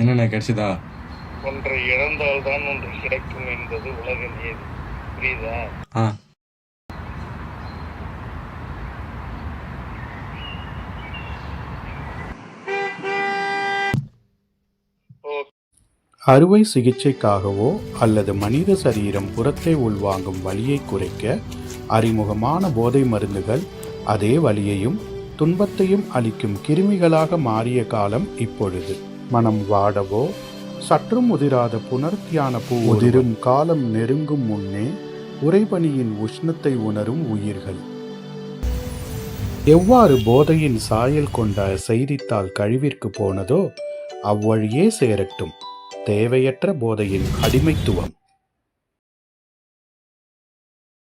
என்னென்ன கிடைச்சதா? ஒன்றை இழந்தால்தான் ஒன்று கிடைக்கும் என்பது உலக நீதி. புரியுதா? ஆ. அறுவை சிகிச்சைக்காகவோ அல்லது மனித சரீரம் புறத்தை உள்வாங்கும் வலியை குறைக்க அறிமுகமான போதை மருந்துகள் அதே வலியையும் துன்பத்தையும் அளிக்கும் கிருமிகளாக மாறிய காலம் இப்பொழுது. மனம் வாடவோ சற்றும் உதிராத புனர்த்தியான பூ உதிரும் காலம் நெருங்கும் முன்னே உறைபனியின் உஷ்ணத்தை உணரும் உயிர்கள். எவ்வாறு போதையின் சாயல் கொண்ட செய்தித்தாள் கழிவிற்கு போனதோ அவ்வழியே சேரட்டும் தேவையற்ற போதையின் அடிமைத்துவம்.